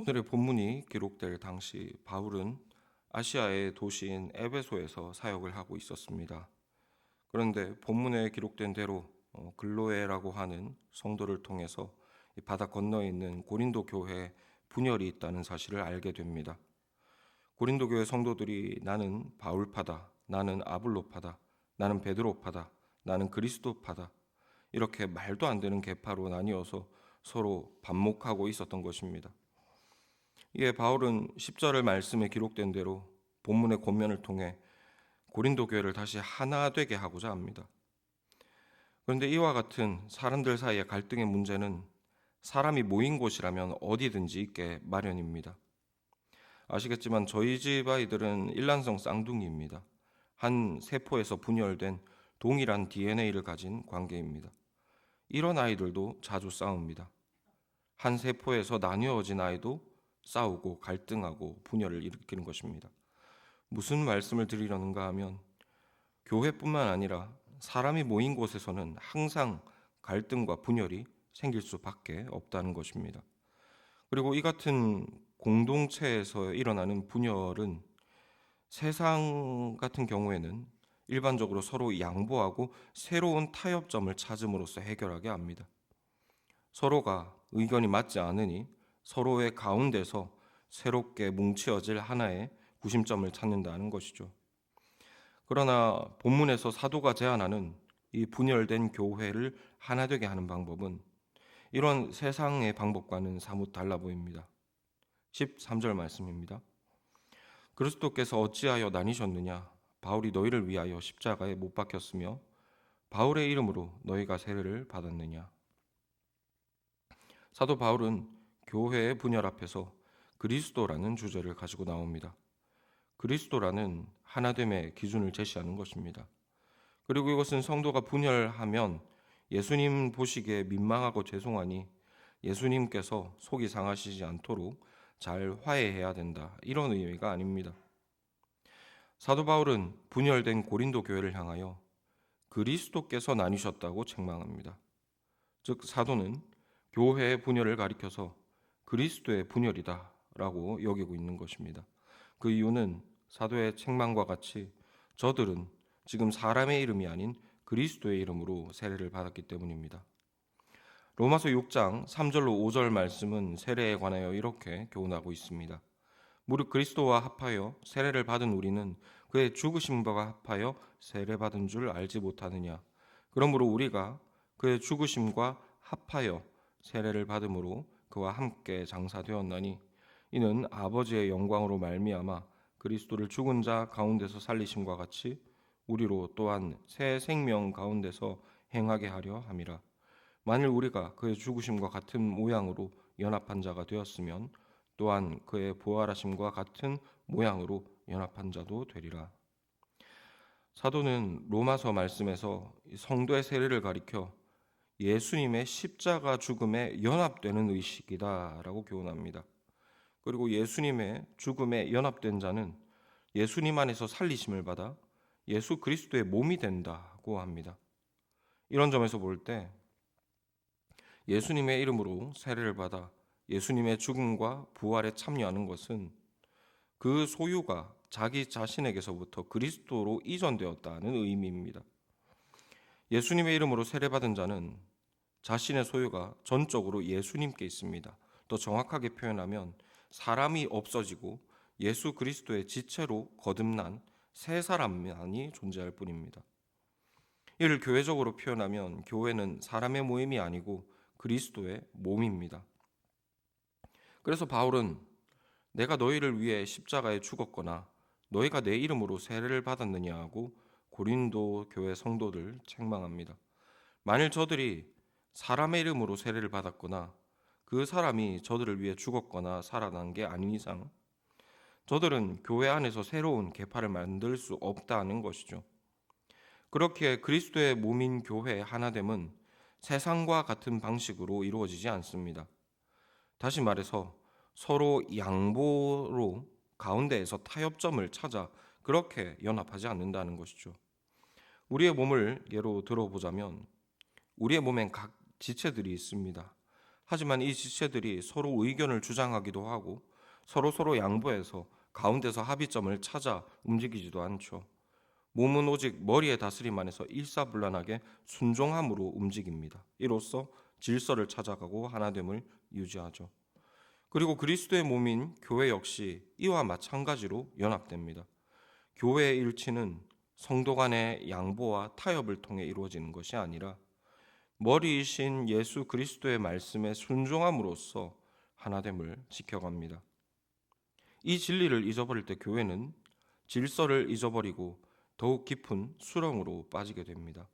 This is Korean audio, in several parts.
오늘의 본문이 기록될 당시 바울은 아시아의 도시인 에베소에서 사역을 하고 있었습니다. 그런데 본문에 기록된 대로 글로에라고 하는 성도를 통해서 이 바다 건너에 있는 고린도 교회에 분열이 있다는 사실을 알게 됩니다. 고린도 교회 성도들이 나는 바울파다, 나는 아볼로파다, 나는 베드로파다, 나는 그리스도파다, 이렇게 말도 안 되는 계파로 나뉘어서 서로 반목하고 있었던 것입니다. 이에 바울은 10절 말씀에 기록된 대로 본문의 권면을 통해 고린도 교회를 다시 하나 되게 하고자 합니다. 그런데 이와 같은 사람들 사이의 갈등의 문제는 사람이 모인 곳이라면 어디든지 있게 마련입니다. 아시겠지만 저희 집 아이들은 일란성 쌍둥이입니다. 한 세포에서 분열된 동일한 DNA를 가진 관계입니다. 이런 아이들도 자주 싸웁니다. 한 세포에서 나뉘어진 아이도 싸우고 갈등하고 분열을 일으키는 것입니다. 무슨 말씀을 드리려는가 하면 교회뿐만 아니라 사람이 모인 곳에서는 항상 갈등과 분열이 생길 수밖에 없다는 것입니다. 그리고 이 같은 공동체에서 일어나는 분열은 세상 같은 경우에는 일반적으로 서로 양보하고 새로운 타협점을 찾음으로써 해결하게 합니다. 서로가 의견이 맞지 않으니 서로의 가운데서 새롭게 뭉치어질 하나의 구심점을 찾는다는 것이죠. 그러나 본문에서 사도가 제안하는 이 분열된 교회를 하나 되게 하는 방법은 이런 세상의 방법과는 사뭇 달라 보입니다. 13절 말씀입니다. 그리스도께서 어찌하여 나뉘셨느냐? 바울이 너희를 위하여 십자가에 못 박혔으며 바울의 이름으로 너희가 세례를 받았느냐? 사도 바울은 교회의 분열 앞에서 그리스도라는 주제를 가지고 나옵니다. 그리스도라는 하나됨의 기준을 제시하는 것입니다. 그리고 이것은 성도가 분열하면 예수님 보시기에 민망하고 죄송하니 예수님께서 속이 상하시지 않도록 잘 화해해야 된다, 이런 의미가 아닙니다. 사도 바울은 분열된 고린도 교회를 향하여 그리스도께서 나뉘셨다고 책망합니다. 즉 사도는 교회의 분열을 가리켜서 그리스도의 분열이다 라고 여기고 있는 것입니다. 그 이유는 사도의 책망과 같이 저들은 지금 사람의 이름이 아닌 그리스도의 이름으로 세례를 받았기 때문입니다. 로마서 6장 3절로 5절 말씀은 세례에 관하여 이렇게 교훈하고 있습니다. 무릇 그리스도와 합하여 세례를 받은 우리는 그의 죽으심과 합하여 세례받은 줄 알지 못하느냐. 그러므로 우리가 그의 죽으심과 합하여 세례를 받음으로 그와 함께 장사되었나니 이는 아버지의 영광으로 말미암아 그리스도를 죽은 자 가운데서 살리심과 같이 우리로 또한 새 생명 가운데서 행하게 하려 함이라. 만일 우리가 그의 죽으심과 같은 모양으로 연합한 자가 되었으면 또한 그의 부활하심과 같은 모양으로 연합한 자도 되리라. 사도는 로마서 말씀에서 성도의 세례를 가리켜 예수님의 십자가 죽음에 연합되는 의식이다라고 교훈합니다. 그리고 예수님의 죽음에 연합된 자는 예수님 안에서 살리심을 받아 예수 그리스도의 몸이 된다고 합니다. 이런 점에서 볼 때 예수님의 이름으로 세례를 받아 예수님의 죽음과 부활에 참여하는 것은 그 소유가 자기 자신에게서부터 그리스도로 이전되었다는 의미입니다. 예수님의 이름으로 세례받은 자는 자신의 소유가 전적으로 예수님께 있습니다. 더 정확하게 표현하면 사람이 없어지고 예수 그리스도의 지체로 거듭난 새 사람만이 존재할 뿐입니다. 이를 교회적으로 표현하면 교회는 사람의 모임이 아니고 그리스도의 몸입니다. 그래서 바울은 내가 너희를 위해 십자가에 죽었거나 너희가 내 이름으로 세례를 받았느냐 하고 고린도 교회 성도들 책망합니다. 만일 저들이 사람의 이름으로 세례를 받았거나 그 사람이 저들을 위해 죽었거나 살아난 게 아닌 이상 저들은 교회 안에서 새로운 계파를 만들 수 없다는 것이죠. 그렇게 그리스도의 몸인 교회의 하나됨은 세상과 같은 방식으로 이루어지지 않습니다. 다시 말해서 서로 양보로 가운데에서 타협점을 찾아 그렇게 연합하지 않는다는 것이죠. 우리의 몸을 예로 들어보자면 우리의 몸엔 각 지체들이 있습니다. 하지만 이 지체들이 서로 의견을 주장하기도 하고 서로 양보해서 가운데서 합의점을 찾아 움직이지도 않죠. 몸은 오직 머리의 다스림 안에서 일사불란하게 순종함으로 움직입니다. 이로써 질서를 찾아가고 하나됨을 유지하죠. 그리고 그리스도의 몸인 교회 역시 이와 마찬가지로 연합됩니다. 교회의 일치는 성도 간의 양보와 타협을 통해 이루어지는 것이 아니라 머리이신 예수 그리스도의 말씀에 순종함으로써 하나됨을 지켜갑니다. 이 진리를 잊어버릴 때 교회는 질서를 잊어버리고 더욱 깊은 수렁으로 빠지게 됩니다.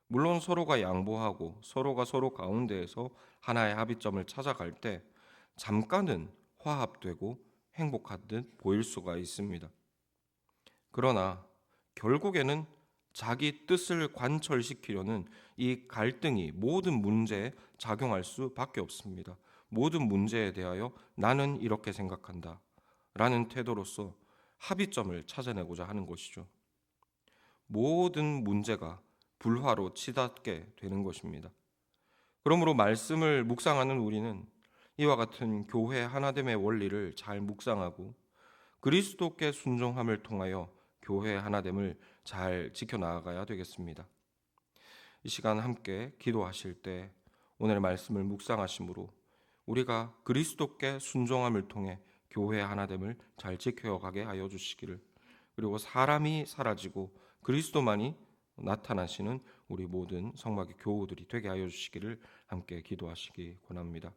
물론 서로가 양보하고 서로가 서로 가운데에서 하나의 합의점을 찾아갈 때 잠깐은 화합되고 행복한 듯 보일 수가 있습니다. 그러나 결국에는 자기 뜻을 관철시키려는 이 갈등이 모든 문제에 작용할 수밖에 없습니다. 모든 문제에 대하여 나는 이렇게 생각한다 라는 태도로서 합의점을 찾아내고자 하는 것이죠. 모든 문제가 불화로 치닫게 되는 것입니다. 그러므로 말씀을 묵상하는 우리는 이와 같은 교회 하나됨의 원리를 잘 묵상하고 그리스도께 순종함을 통하여 교회 하나됨을 잘 지켜나가야 되겠습니다. 이 시간 함께 기도하실 때 오늘 말씀을 묵상하심으로 우리가 그리스도께 순종함을 통해 교회 하나됨을 잘 지켜가게 하여 주시기를, 그리고 사람이 사라지고 그리스도만이 나타나시는 우리 모든 성막의 교우들이 되게 하여 주시기를 함께 기도하시기 권합니다.